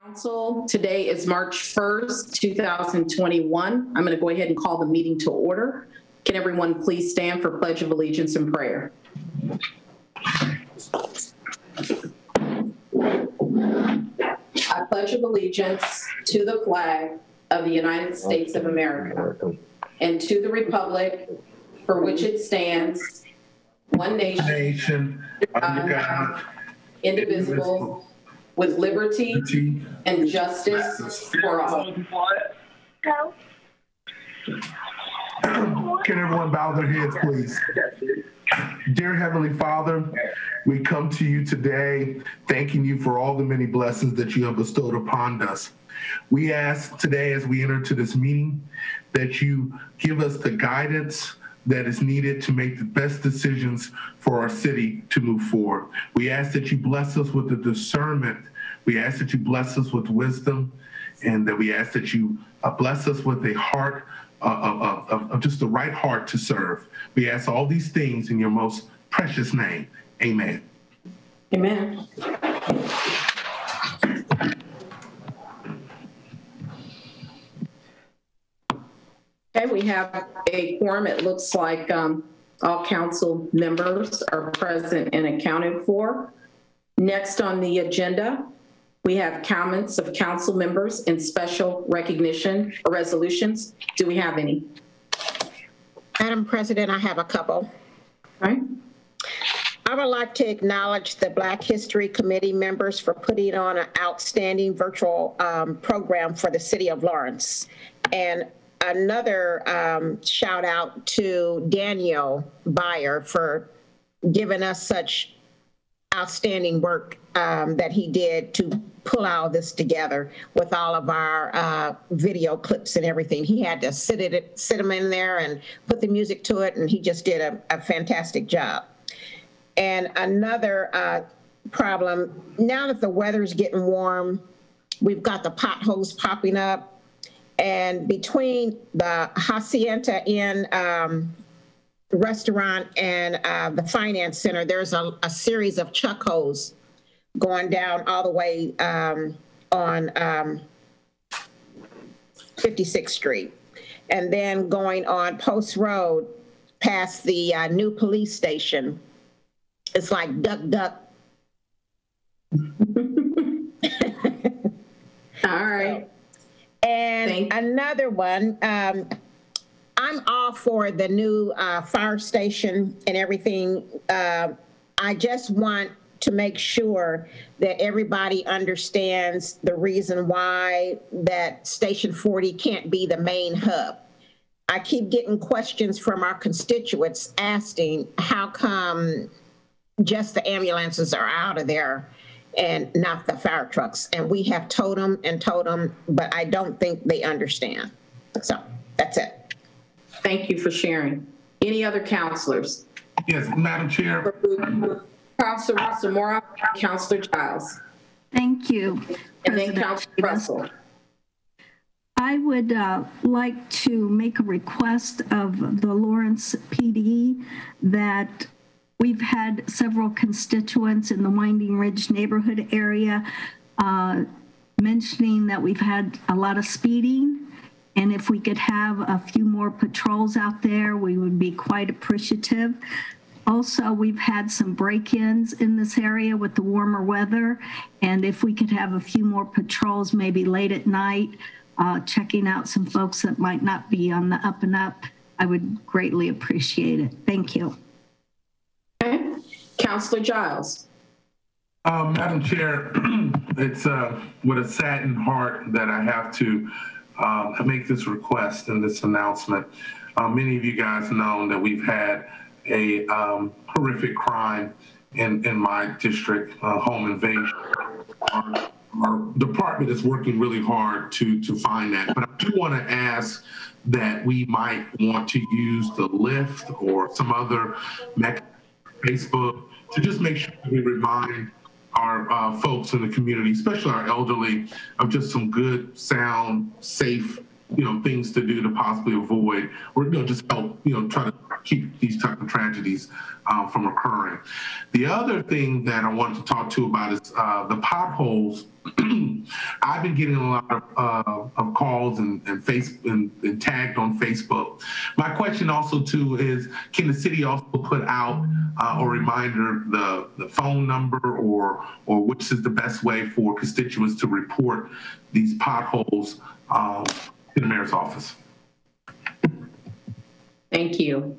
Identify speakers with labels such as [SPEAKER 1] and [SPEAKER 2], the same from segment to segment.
[SPEAKER 1] Council, today is March 1st, 2021. I'm going to go ahead and call the meeting to order. Can everyone please stand for Pledge of Allegiance and prayer? I pledge of allegiance to the flag of the United States of America and to the republic for which it stands, one nation, under God, indivisible, with liberty and justice for all.
[SPEAKER 2] Can everyone bow their heads, please? Dear Heavenly Father, we come to you today thanking you for all the many blessings that you have bestowed upon us. We ask today as we enter to this meeting that you give us the guidance that is needed to make the best decisions for our city to move forward. We ask that you bless us with the discernment. We ask that you bless us with wisdom, and that we ask that you bless us with a heart of just the right heart to serve. We ask all these things in your most precious name. Amen.
[SPEAKER 1] Amen. Okay, we have a quorum. It looks like all council members are present and accounted for. Next on the agenda, we have comments of council members and special recognition or resolutions. Do we have any?
[SPEAKER 3] Madam President, I have a couple.
[SPEAKER 1] All right.
[SPEAKER 3] I would like to acknowledge the Black History Committee members for putting on an outstanding virtual program for the city of Lawrence. And another shout out to Daniel Byer for giving us such outstanding work that he did to pull all this together with all of our video clips and everything. He had to sit them in there and put the music to it, and he just did a fantastic job. And another problem, now that the weather's getting warm, we've got the potholes popping up. And between the Hacienda Inn restaurant and the finance center, there's a series of chuck holes going down all the way on 56th Street. And then going on Post Road past the new police station. It's like duck, duck.
[SPEAKER 1] All right.
[SPEAKER 3] And another one, I'm all for the new fire station and everything. I just want to make sure that everybody understands the reason why that Station 40 can't be the main hub. I keep getting questions from our constituents asking how come just the ambulances are out of there and not the fire trucks. And we have told them, but I don't think they understand. So that's it.
[SPEAKER 1] Thank you for sharing. Any other counselors?
[SPEAKER 2] Yes, Madam Chair.
[SPEAKER 1] Councilor Zamora, Councilor Giles.
[SPEAKER 4] Thank you.
[SPEAKER 1] And then Councilor Russell.
[SPEAKER 4] I would like to make a request of the Lawrence PD that we've had several constituents in the Winding Ridge neighborhood area mentioning that we've had a lot of speeding. And if we could have a few more patrols out there, we would be quite appreciative. Also, we've had some break-ins in this area with the warmer weather. And if we could have a few more patrols, maybe late at night, checking out some folks that might not be on the up and up, I would greatly appreciate it. Thank you.
[SPEAKER 1] Okay. Councilor Giles.
[SPEAKER 2] Madam Chair, it's with a saddened heart that I have to make this request and this announcement. Many of you guys know that we've had a horrific crime in my district, home invasion. Our department is working really hard to find that, but I do want to ask that we might want to use the Lyft or some other mechanism, Facebook, to just make sure we remind our folks in the community, especially our elderly, of just some good, sound, safe, things to do to possibly avoid, or just help, try to keep these type of tragedies from occurring. The other thing that I wanted to talk to you about is the potholes. I've been getting a lot of calls and tagged on Facebook. My question also too is, can the city also put out a reminder, the phone number or which is the best way for constituents to report these potholes in the mayor's office?
[SPEAKER 1] Thank you.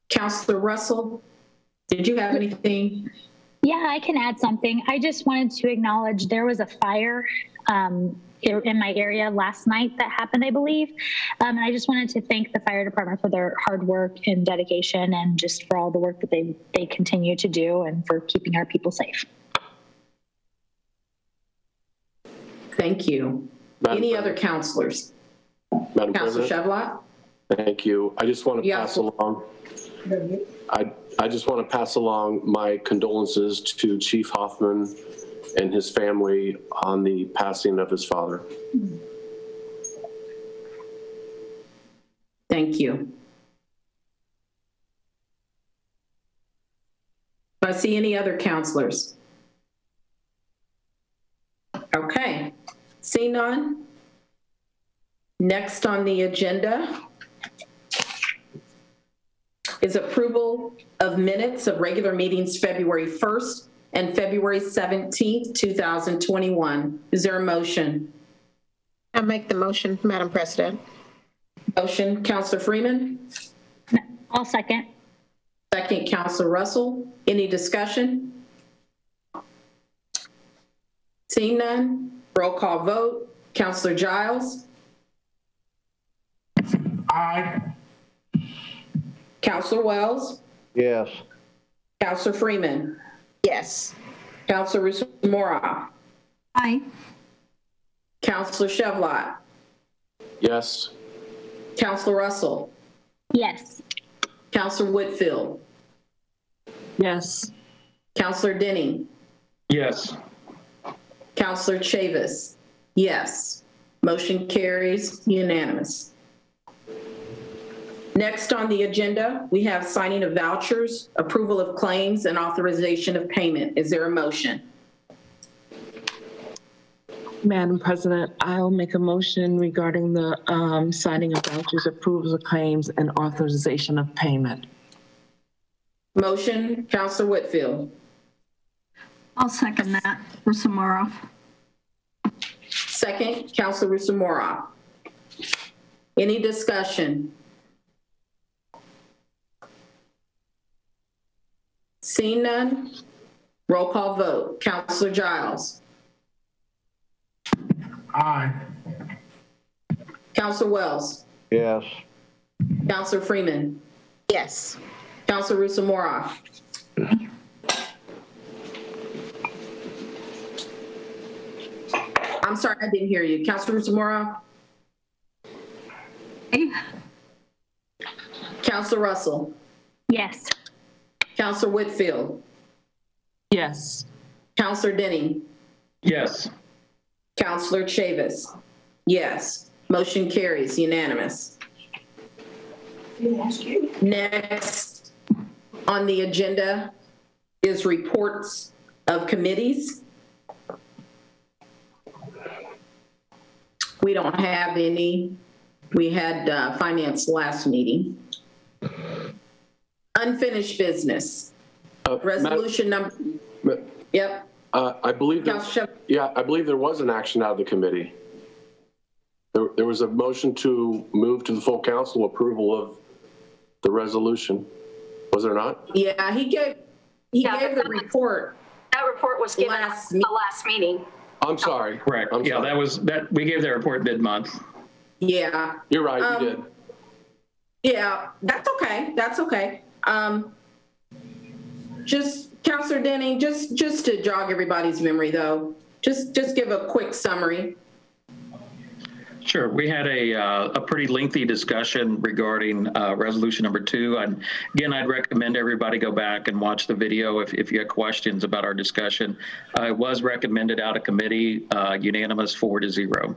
[SPEAKER 1] Councilor Russell, did you have anything?
[SPEAKER 5] Yeah, I can add something. I just wanted to acknowledge there was a fire in my area last night that happened, I believe. And I just wanted to thank the fire department for their hard work and dedication and just for all the work that they continue to do and for keeping our people safe.
[SPEAKER 1] Thank you. Any other councilors?
[SPEAKER 6] Madam
[SPEAKER 1] Councilor
[SPEAKER 6] President?
[SPEAKER 1] Chevlot?
[SPEAKER 6] Thank you. I just want to pass along. I just want to pass along my condolences to Chief Hoffman and his family on the passing of his father.
[SPEAKER 1] Thank you. Do I see any other councilors? Okay, see none. Next on the agenda is approval of minutes of regular meetings February 1st and February 17th, 2021. Is there a motion?
[SPEAKER 3] I'll make the motion, Madam President.
[SPEAKER 1] Motion, Councilor Freeman.
[SPEAKER 5] I'll second.
[SPEAKER 1] Second, Councilor Russell. Any discussion? Seeing none, roll call vote. Councilor Giles.
[SPEAKER 2] Aye.
[SPEAKER 1] Councilor Wells.
[SPEAKER 7] Yes.
[SPEAKER 1] Councilor Freeman.
[SPEAKER 3] Yes.
[SPEAKER 1] Councilor Russo-Moraa.
[SPEAKER 4] Aye.
[SPEAKER 1] Councilor Chevlot.
[SPEAKER 6] Yes.
[SPEAKER 1] Councilor Russell.
[SPEAKER 5] Yes.
[SPEAKER 1] Councilor Whitfield.
[SPEAKER 8] Yes.
[SPEAKER 1] Councilor Denning.
[SPEAKER 7] Yes.
[SPEAKER 1] Councilor Chavis. Yes. Motion carries unanimous. Next on the agenda, we have signing of vouchers, approval of claims, and authorization of payment. Is there a motion?
[SPEAKER 8] Madam President, I'll make a motion regarding the signing of vouchers, approvals of claims, and authorization of payment.
[SPEAKER 1] Motion, Councilor Whitfield.
[SPEAKER 4] I'll second that. Russo-Moraa.
[SPEAKER 1] Second, Councilor Russo-Moraa. Any discussion? Seeing none, roll call vote. Councilor Giles.
[SPEAKER 2] Aye.
[SPEAKER 1] Councilor Wells.
[SPEAKER 7] Yes.
[SPEAKER 1] Councilor Freeman.
[SPEAKER 3] Yes.
[SPEAKER 1] Councilor Russo-Moraa. I'm sorry, I didn't hear you. Councilor Russo-Moraa.
[SPEAKER 4] Aye.
[SPEAKER 1] Councilor Russell.
[SPEAKER 5] Yes.
[SPEAKER 1] Councilor Whitfield.
[SPEAKER 8] Yes.
[SPEAKER 1] Councilor Denning.
[SPEAKER 7] Yes.
[SPEAKER 1] Councilor Chavis. Yes. Motion carries unanimous. Next on the agenda is reports of committees. We don't have any. We had finance last meeting. Unfinished business. Resolution number. Yep.
[SPEAKER 6] I believe that, yeah, I believe there was an action out of the committee. There was a motion to move to the full council approval of the resolution. Was there not?
[SPEAKER 1] Yeah, he gave the report.
[SPEAKER 9] That report was given at the last meeting.
[SPEAKER 6] I'm sorry.
[SPEAKER 7] Correct.
[SPEAKER 6] I'm sorry.
[SPEAKER 7] That was we gave that report mid-month.
[SPEAKER 1] Yeah.
[SPEAKER 6] You're right, you did.
[SPEAKER 1] Yeah, that's okay. That's okay. Just Councilor Denning, just to jog everybody's memory though, just give a quick summary.
[SPEAKER 7] Sure. We had a pretty lengthy discussion regarding resolution number 2. And again, I'd recommend everybody go back and watch the video if you have questions about our discussion. It was recommended out of committee, unanimous 4-0.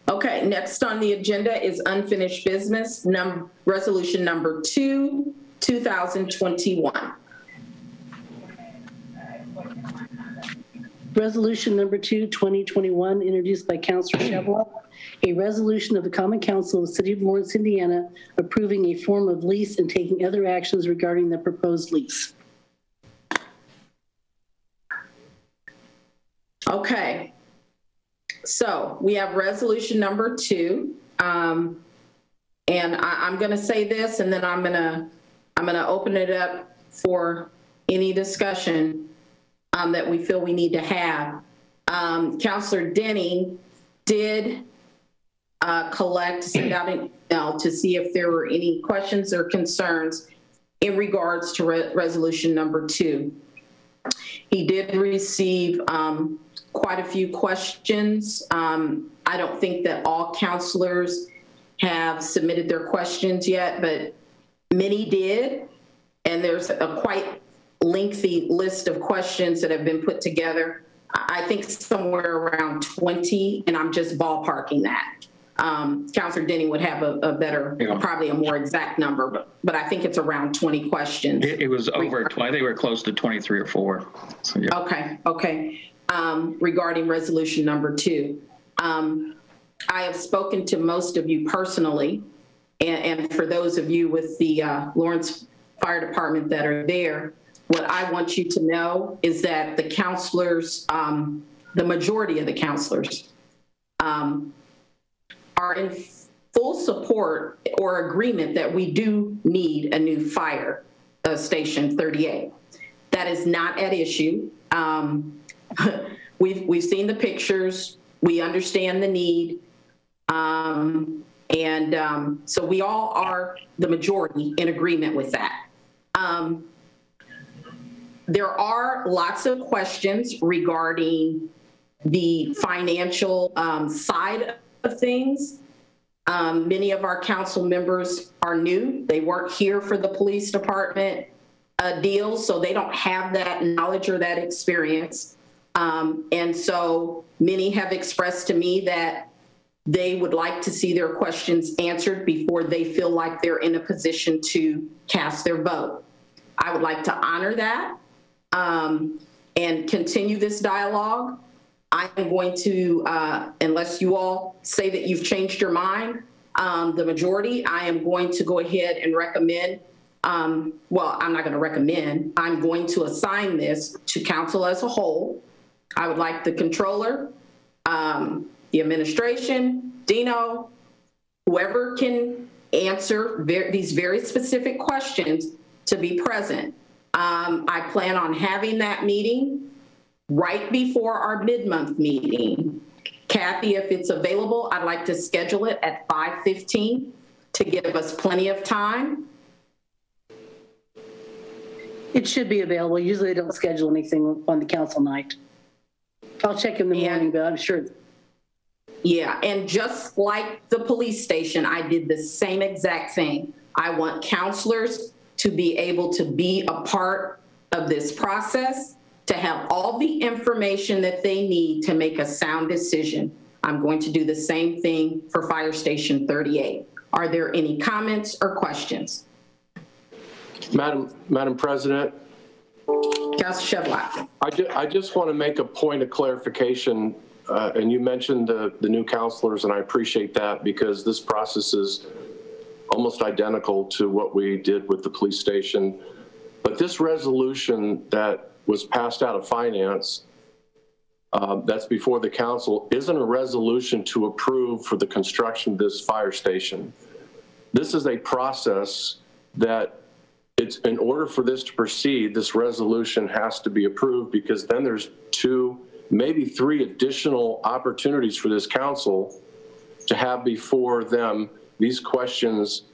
[SPEAKER 1] Okay, next on the agenda is unfinished business, resolution number 2, 2021.
[SPEAKER 10] Resolution number 2, 2021, introduced by Councilor Chevlot, a resolution of the Common Council of the City of Lawrence, Indiana, approving a form of lease and taking other actions regarding the proposed lease.
[SPEAKER 1] Okay. So we have resolution number 2. And I'm going to say this, and then I'm going to open it up for any discussion that we feel we need to have. Councilor Denning did send out an email to see if there were any questions or concerns in regards to resolution number 2. He did receive quite a few questions. I don't think that all counselors have submitted their questions yet, but many did. And there's a quite lengthy list of questions that have been put together. I think somewhere around 20, and I'm just ballparking that. Councilor Denning would have a better, probably a more exact number, but I think it's around 20 questions.
[SPEAKER 7] It was over 20. They were close to 23 or 4. So, yeah.
[SPEAKER 1] Okay. Regarding resolution number 2. I have spoken to most of you personally, and for those of you with the Lawrence Fire Department that are there, what I want you to know is that the counselors, the majority of the counselors, are in full support or agreement that we do need a new fire station 38. That is not at issue. We've seen the pictures. We understand the need. So we all are, the majority, in agreement with that. There are lots of questions regarding the financial side of things. Many of our council members are new. They work here for the police department deal, so they don't have that knowledge or that experience. And so many have expressed to me that they would like to see their questions answered before they feel like they're in a position to cast their vote. I would like to honor that and continue this dialogue. I am going to, unless you all say that you've changed your mind, the majority, I am going to go ahead and recommend, well, I'm not going to recommend, I'm going to assign this to council as a whole. I would like the controller, the administration, Dino, whoever can answer these very specific questions to be present. I plan on having that meeting right before our mid-month meeting. Kathy, if it's available, I'd like to schedule it at 5:15 to give us plenty of time.
[SPEAKER 10] It should be available. Usually they don't schedule anything on the council night. I'll check in the morning, but I'm sure.
[SPEAKER 1] Yeah, and just like the police station, I did the same exact thing. I want counselors to be able to be a part of this process, to have all the information that they need to make a sound decision. I'm going to do the same thing for Fire Station 38. Are there any comments or questions?
[SPEAKER 6] Madam President.
[SPEAKER 1] Councilor Chevlot.
[SPEAKER 6] I just want to make a point of clarification, and you mentioned the new counselors, and I appreciate that because this process is almost identical to what we did with the police station. But this resolution that was passed out of finance, that's before the council, isn't a resolution to approve for the construction of this fire station. This is a process that it's in order for this to proceed, this resolution has to be approved because then there's 2, maybe 3 additional opportunities for this council to have before them these questions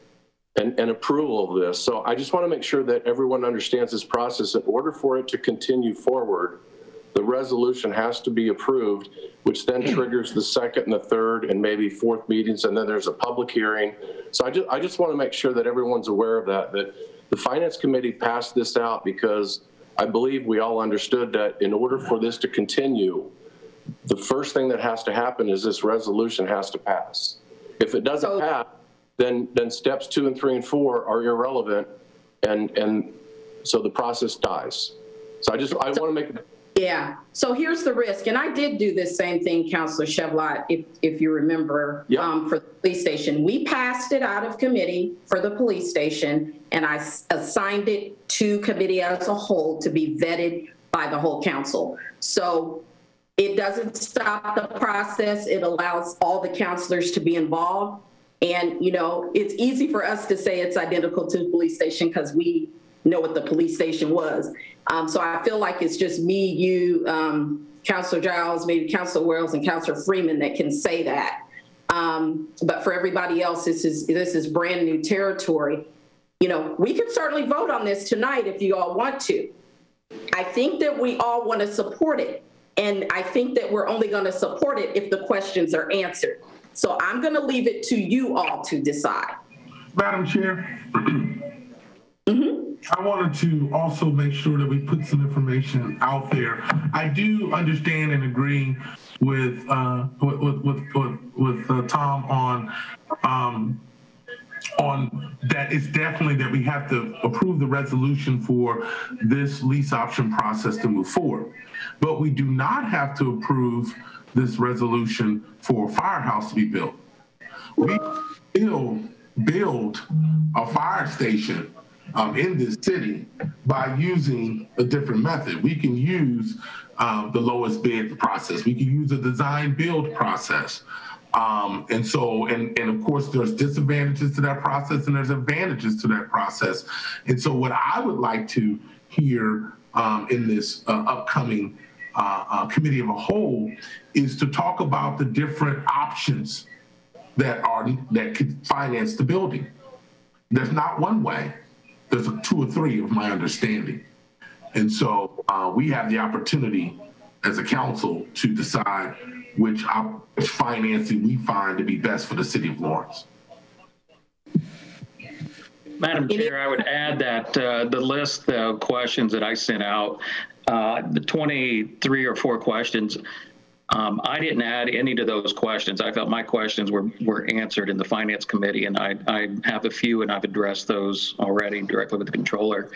[SPEAKER 6] and approval of this. So I just want to make sure that everyone understands this process. In order for it to continue forward, the resolution has to be approved, which then triggers the 2nd and the 3rd and maybe 4th meetings, and then there's a public hearing. So I just want to make sure that everyone's aware of that the Finance Committee passed this out because I believe we all understood that in order for this to continue, the first thing that has to happen is this resolution has to pass. If it doesn't pass, then steps 2 and 3 and 4 are irrelevant, and so the process dies. So I want to make
[SPEAKER 1] Yeah. So here's the risk, and I did do this same thing, Councilor Chevlot, if you remember, for the police station. We passed it out of committee for the police station, and I assigned it to committee as a whole to be vetted by the whole council. So it doesn't stop the process. It allows all the councilors to be involved. And, you know, it's easy for us to say it's identical to the police station because we know what the police station was. So I feel like it's just me, you, Councilor Giles, maybe Councilor Wells and Councilor Freeman that can say that. But for everybody else, this is brand new territory. You know, we can certainly vote on this tonight if you all want to. I think that we all want to support it. And I think that we're only going to support it if the questions are answered. So I'm going to leave it to you all to decide.
[SPEAKER 2] Madam Chair, I wanted to also make sure that we put some information out there. I do understand and agree with Tom on that. It's definitely that we have to approve the resolution for this lease option process to move forward. But we do not have to approve this resolution for a firehouse to be built. We still build a fire station in this city by using a different method. We can use the lowest bid process. We can use a design build process. And of course, there's disadvantages to that process and there's advantages to that process. And so what I would like to hear in this upcoming committee of a whole is to talk about the different options that could finance the building. There's not one way. There's 2 or 3 of my understanding. And so we have the opportunity as a council to decide which financing we find to be best for the city of Lawrence.
[SPEAKER 7] Madam Chair, I would add that the list of questions that I sent out, the 23 or 4 questions, I didn't add any to those questions. I felt my questions were answered in the Finance Committee, and I have a few, and I've addressed those already directly with the controller.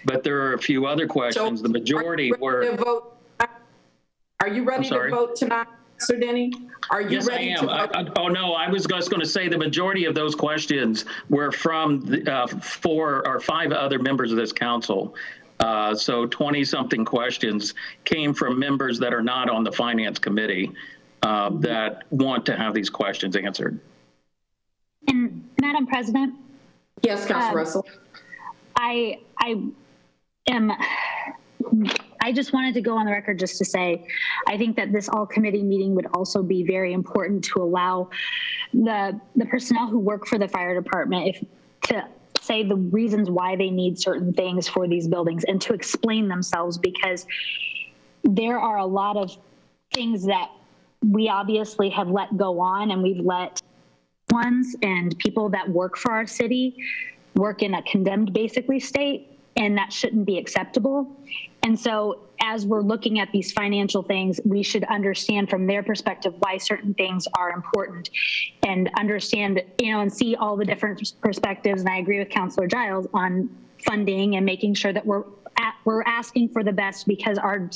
[SPEAKER 7] But there are a few other questions. The majority were.
[SPEAKER 1] Are you ready to vote tonight, Sir Denny? Are you ready?
[SPEAKER 7] Yes, I am. Oh no, I was just going to say the majority of those questions were from 4 or 5 other members of this council. So 20-something questions came from members that are not on the Finance Committee that want to have these questions answered.
[SPEAKER 5] And Madam President?
[SPEAKER 1] Yes, Councilor Russell.
[SPEAKER 5] I just wanted to go on the record just to say, I think that this all committee meeting would also be very important to allow the personnel who work for the fire department to say the reasons why they need certain things for these buildings and to explain themselves, because there are a lot of things that we obviously have let go on, and we've let ones and people that work for our city work in a condemned basically state, and that shouldn't be acceptable. And so as we're looking at these financial things, we should understand from their perspective why certain things are important and understand, and see all the different perspectives. And I agree with Councilor Giles on funding and making sure that we're asking for the best, because our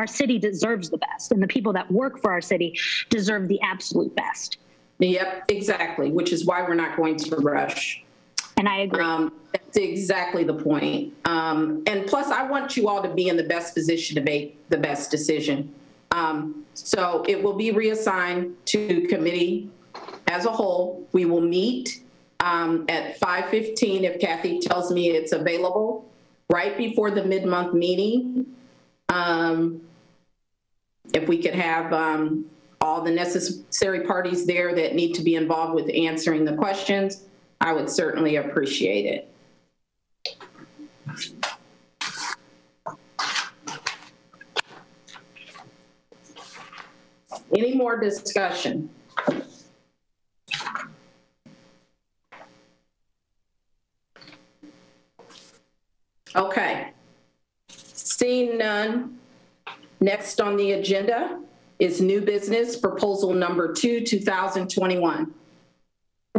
[SPEAKER 5] city deserves the best, and the people that work for our city deserve the absolute best.
[SPEAKER 1] Yep, exactly, which is why we're not going to rush.
[SPEAKER 5] And I agree.
[SPEAKER 1] That's exactly the point. And plus, I want you all to be in the best position to make the best decision. So it will be reassigned to committee as a whole. We will meet at 5:15 if Kathy tells me it's available, right before the mid-month meeting. If we could have all the necessary parties there that need to be involved with answering the questions, I would certainly appreciate it. Any more discussion? Okay. Seeing none, next on the agenda is new business, proposal number 2, 2021.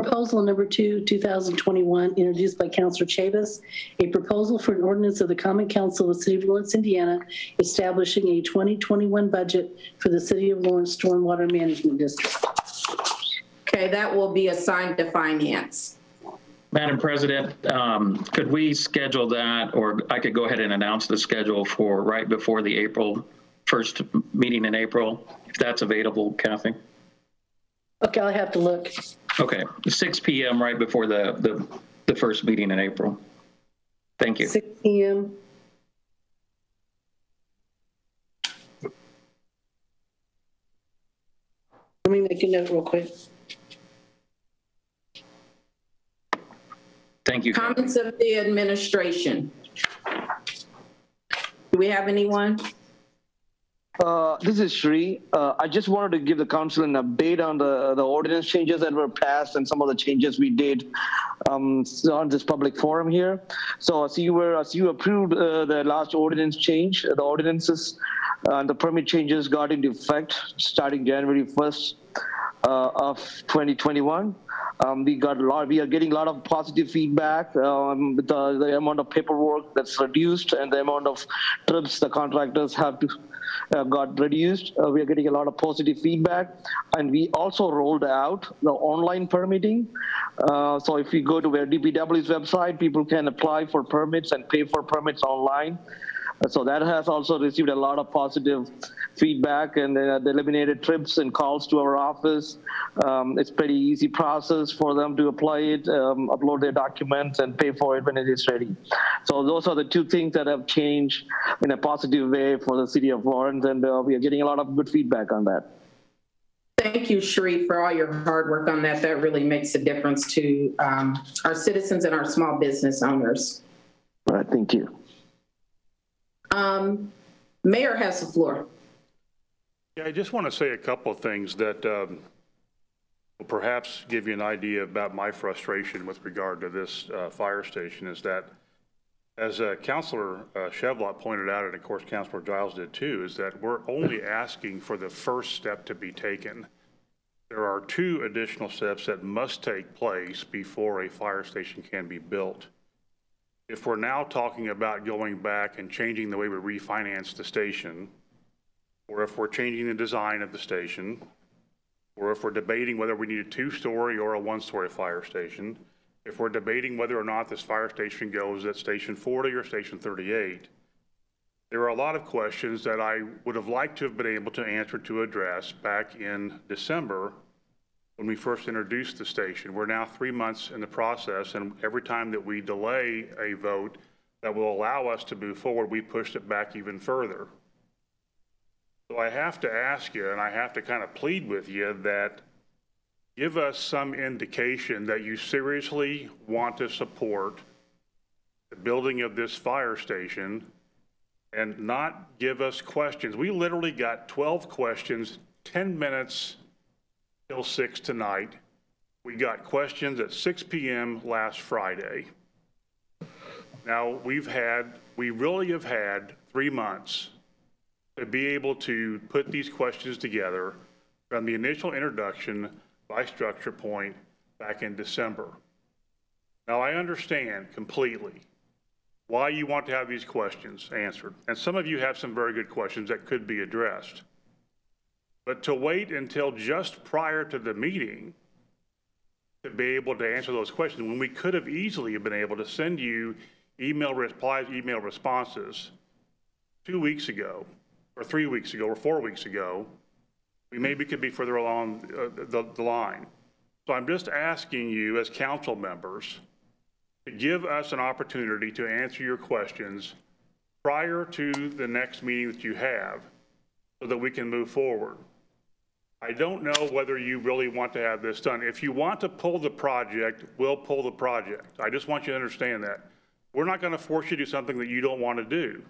[SPEAKER 10] Proposal number 2, 2021, introduced by Councilor Chavis, a proposal for an ordinance of the Common Council of the City of Lawrence, Indiana, establishing a 2021 budget for the City of Lawrence Stormwater Management District.
[SPEAKER 1] Okay, that will be assigned to finance.
[SPEAKER 7] Madam President, could we schedule that, or I could go ahead and announce the schedule for right before the April 1st meeting in April, if that's available, Kathy?
[SPEAKER 10] Okay, I'll have to look.
[SPEAKER 7] Okay, 6 p.m. right before the first meeting in April. Thank you.
[SPEAKER 10] 6 p.m. Let me make a note real quick.
[SPEAKER 7] Thank you.
[SPEAKER 1] Comments of the administration. Do we have anyone?
[SPEAKER 11] This is Shri. I just wanted to give the council an update on the ordinance changes that were passed and some of the changes we did on this public forum here. So as you approved the last ordinance change, the ordinances and the permit changes got into effect starting January 1st of 2021. We are getting a lot of positive feedback with the amount of paperwork that's reduced and the amount of trips the contractors have to got reduced. We are getting a lot of positive feedback, and we also rolled out the online permitting. So if you go to our DPW's website, people can apply for permits and pay for permits online. So that has also received a lot of positive feedback, and they eliminated trips and calls to our office. It's pretty easy process for them to apply it, upload their documents, and pay for it when it is ready. So those are the two things that have changed in a positive way for the City of Lawrence, and we are getting a lot of good feedback on that.
[SPEAKER 1] Thank you, Sharif, for all your hard work on that. That really makes a difference to our citizens and our small business owners.
[SPEAKER 11] All right, thank you.
[SPEAKER 1] Mayor has the floor.
[SPEAKER 12] Yeah, I just want to say a couple of things that will perhaps give you an idea about my frustration with regard to this fire station. Is that, as Councilor Chevlot pointed out, and of course Councilor Giles did too, is that we're only asking for the first step to be taken. There are 2 additional steps that must take place before a fire station can be built. If we're now talking about going back and changing the way we refinance the station, or if we're changing the design of the station, or if we're debating whether we need a 2-story or a 1-story fire station, if we're debating whether or not this fire station goes at Station 40 or Station 38, there are a lot of questions that I would have liked to have been able to answer to address back in December when we first introduced the station. We're now 3 months in the process, and every time that we delay a vote that will allow us to move forward, we pushed it back even further. So I have to ask you, and I have to kind of plead with you, that give us some indication that you seriously want to support the building of this fire station and not give us questions. We literally got 12 questions, 10 minutes till 6 tonight. We got questions at 6 p.m. last Friday. Now we really have had 3 months to be able to put these questions together from the initial introduction by Structure Point back in December. Now I understand completely why you want to have these questions answered. And some of you have some very good questions that could be addressed. But to wait until just prior to the meeting to be able to answer those questions, when we could have easily been able to send you email replies, email responses 2 weeks ago, or 3 weeks ago, or 4 weeks ago, we maybe could be further along the line. So I'm just asking you as council members to give us an opportunity to answer your questions prior to the next meeting that you have so that we can move forward. I don't know whether you really want to have this done. If you want to pull the project, we'll pull the project. I just want you to understand that. We're not going to force you to do something that you don't want to do.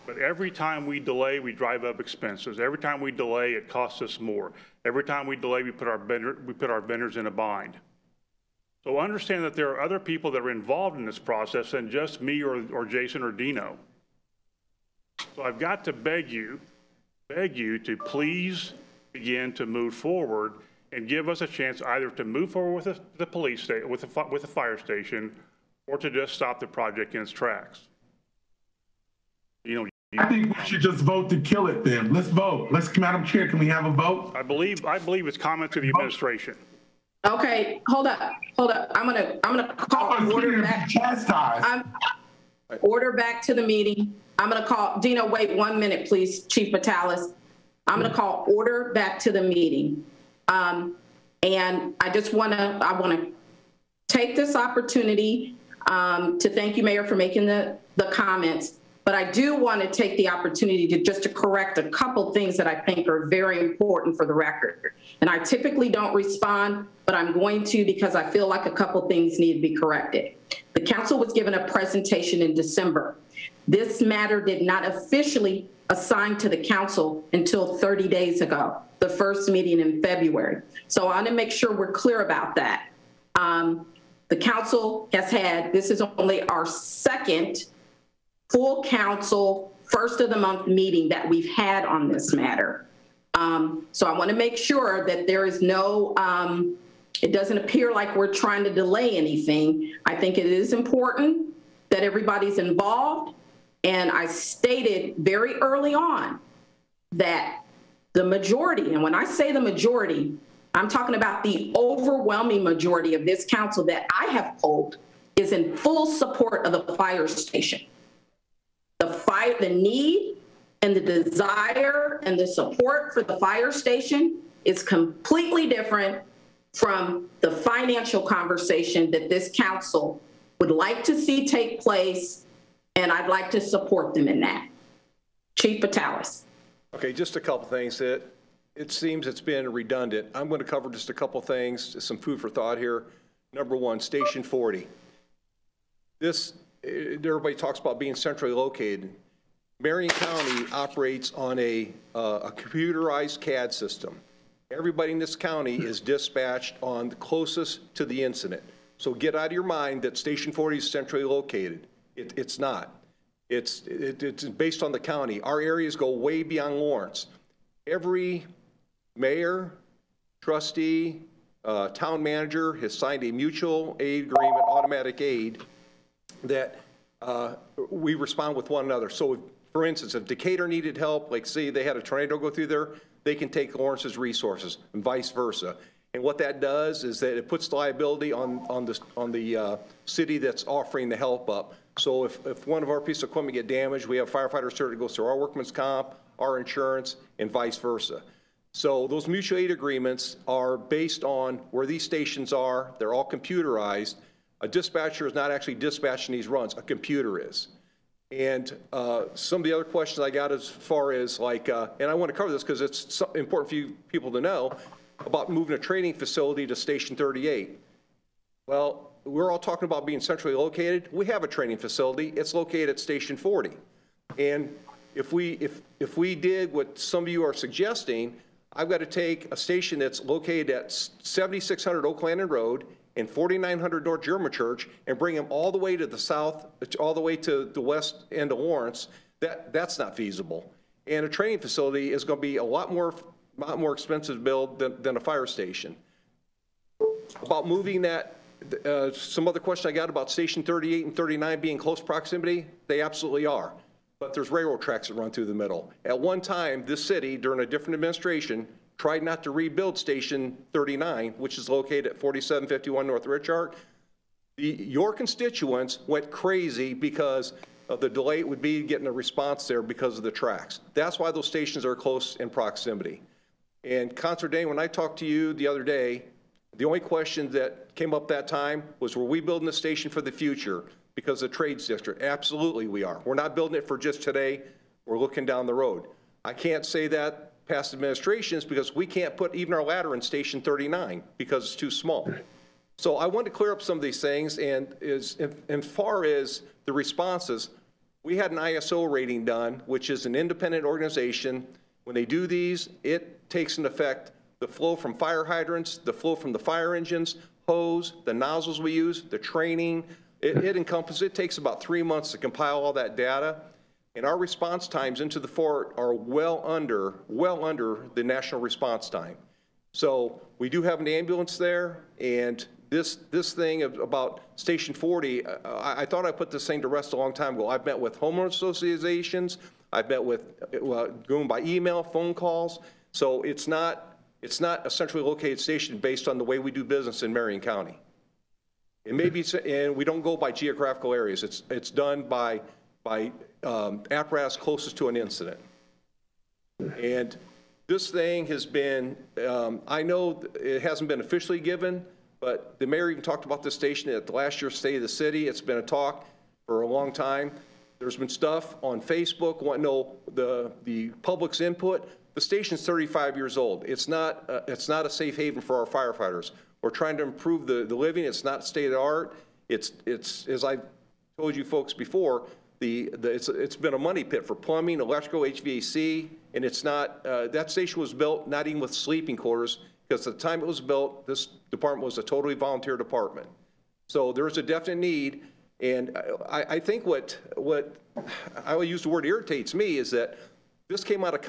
[SPEAKER 12] But every time we delay, we drive up expenses. Every time we delay, it costs us more. Every time we delay, we put our vendors in a bind. So understand that there are other people that are involved in this process than just me or Jason or Dino. So I've got to beg you to please begin to move forward and give us a chance either to move forward with the police station, with the fire station, or to just stop the project in its tracks.
[SPEAKER 2] I think we should just vote to kill it then. Let's vote. Madam Chair, can we have a vote?
[SPEAKER 12] I believe it's comment to the administration.
[SPEAKER 1] Okay, hold up. I'm gonna call order back. Order back to the meeting. I'm gonna call, Dino, wait 1 minute, please, Chief Battalis. I'm gonna call order back to the meeting. And I wanna take this opportunity to thank you, Mayor, for making the comments. But I do want to take the opportunity to correct a couple things that I think are very important for the record. And I typically don't respond, but I'm going to because I feel like a couple things need to be corrected. The council was given a presentation in December. This matter did not officially assign to the council until 30 days ago, the first meeting in February. So I want to make sure we're clear about that. The council has had, this is only our second full council first of the month meeting that we've had on this matter. So I want to make sure that there is no, it doesn't appear like we're trying to delay anything. I think it is important that everybody's involved. And I stated very early on that the majority, and when I say the majority, I'm talking about the overwhelming majority of this council that I have polled is in full support of the fire station. The need and the desire and the support for the fire station is completely different from the financial conversation that this council would like to see take place, and I'd like to support them in that. Chief Battalis.
[SPEAKER 13] Okay, just a couple things. It seems it's been redundant. I'm going to cover just a couple things, some food for thought here. Number one, Station 40. Everybody talks about being centrally located. Marion County operates on a computerized CAD system. Everybody in this county is dispatched on the closest to the incident. So get out of your mind that Station 40 is centrally located. It's not. It's based on the county. Our areas go way beyond Lawrence. Every mayor, trustee, town manager has signed a mutual aid agreement, automatic aid, that we respond with one another. So for instance, if Decatur needed help, like say they had a tornado go through there, they can take Lawrence's resources and vice versa. And what that does is that it puts the liability on the city that's offering the help up. So if one of our pieces of equipment get damaged, we have firefighters there to go through our workman's comp, our insurance, and vice versa. So those mutual aid agreements are based on where these stations are. They're all computerized. A dispatcher is not actually dispatching these runs. A computer is. And some of the other questions I got as far as like, and I want to cover this because it's important for you people to know about moving a training facility to Station 38. Well, we're all talking about being centrally located. We have a training facility. It's located at Station 40. And if we did what some of you are suggesting, I've got to take a station that's located at 7600 Oak Landing Road and 4900 North German Church and bring them all the way to the south, all the way to the west end of Lawrence. That's not feasible. And a training facility is going to be a lot more expensive to build than a fire station. About moving that, some other question I got about Station 38 and 39 being close proximity, they absolutely are. But there's railroad tracks that run through the middle. At one time, this city, during a different administration, tried not to rebuild Station 39, which is located at 4751 North Richard. Your constituents went crazy because of the delay it would be getting a response there because of the tracks. That's why those stations are close in proximity. And Councilor Dane, when I talked to you the other day, the only question that came up that time was, were we building a station for the future because of the trades district? Absolutely we are. We're not building it for just today. We're looking down the road. I can't say that past administrations because we can't put even our ladder in Station 39 because it's too small. So I want to clear up some of these things, and as far as the responses, we had an ISO rating done, which is an independent organization. When they do these, it takes into effect the flow from fire hydrants, the flow from the fire engines, hose, the nozzles we use, the training. It takes about 3 months to compile all that data. And our response times into the fort are well under the national response time. So we do have an ambulance there, and this thing about Station 40, I thought I put this thing to rest a long time ago. I've met with homeowner associations. I've met with, going by email, phone calls. So it's not a centrally located station based on the way we do business in Marion County. It may be, and we don't go by geographical areas. It's done by apparatus closest to an incident. And this thing has been, I know it hasn't been officially given, but the mayor even talked about this station at the last year's State of the City. It's been a talk for a long time. There's been stuff on Facebook wanting to know the public's input. The station's 35 years old. It's not a safe haven for our firefighters. We're trying to improve the living. It's not state of the art. It's as I told you folks before, it's been a money pit for plumbing, electrical, HVAC, and it's not, that station was built not even with sleeping quarters, because at the time it was built, this department was a totally volunteer department. So there's a definite need, and I think what I will use the word irritates me is that this came out of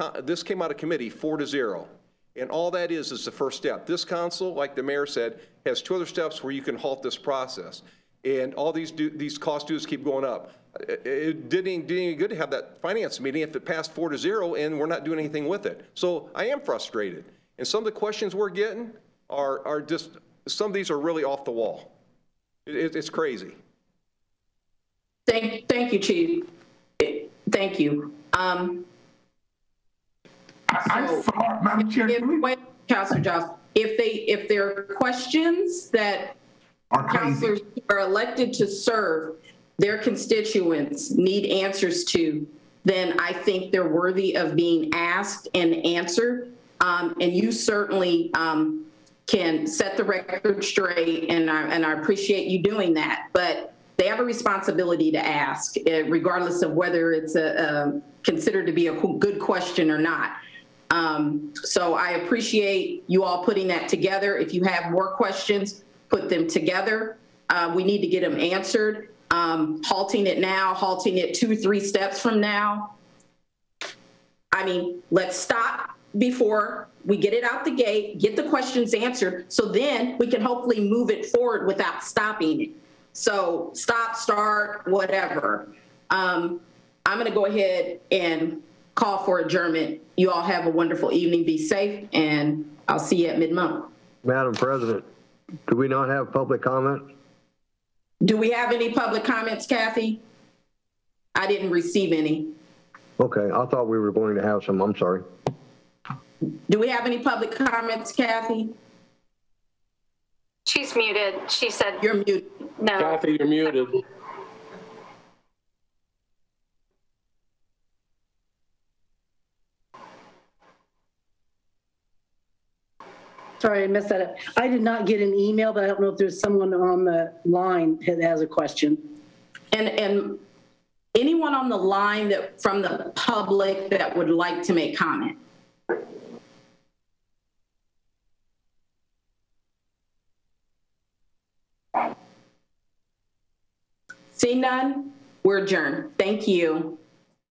[SPEAKER 13] committee 4-0, and all that is the first step. This council, like the mayor said, has 2 other steps where you can halt this process, and all these cost dues keep going up. It didn't even good to have that finance meeting if it passed 4-0 and we're not doing anything with it. So I am frustrated. And some of the questions we're getting are just, some of these are really off the wall. It's crazy.
[SPEAKER 1] Thank you, Chief. Thank you.
[SPEAKER 2] Madam Chair,
[SPEAKER 1] Councilor Johnson, if there are questions that councilors are elected to serve their constituents need answers to, then I think they're worthy of being asked and answered. And you certainly can set the record straight, and I appreciate you doing that. But they have a responsibility to ask, regardless of whether it's considered to be a good question or not. So I appreciate you all putting that together. If you have more questions, put them together. We need to get them answered. Halting it now, halting it 2-3 steps from now. I mean, let's stop before we get it out the gate, get the questions answered, so then we can hopefully move it forward without stopping it. So stop, start, whatever. I'm going to go ahead and call for adjournment. You all have a wonderful evening. Be safe, and I'll see you at mid-month.
[SPEAKER 14] Madam President, do we not have public comment?
[SPEAKER 1] Do we have any public comments, Kathy? I didn't receive any.
[SPEAKER 14] Okay, I thought we were going to have some. I'm sorry.
[SPEAKER 1] Do we have any public comments, Kathy?
[SPEAKER 9] She's muted. She said.
[SPEAKER 1] You're muted.
[SPEAKER 9] No.
[SPEAKER 6] Kathy, you're muted.
[SPEAKER 10] Sorry, I messed that up. I did not get an email, but I don't know if there's someone on the line that has a question.
[SPEAKER 1] And anyone on the line that from the public that would like to make comment? See none? We're adjourned. Thank you.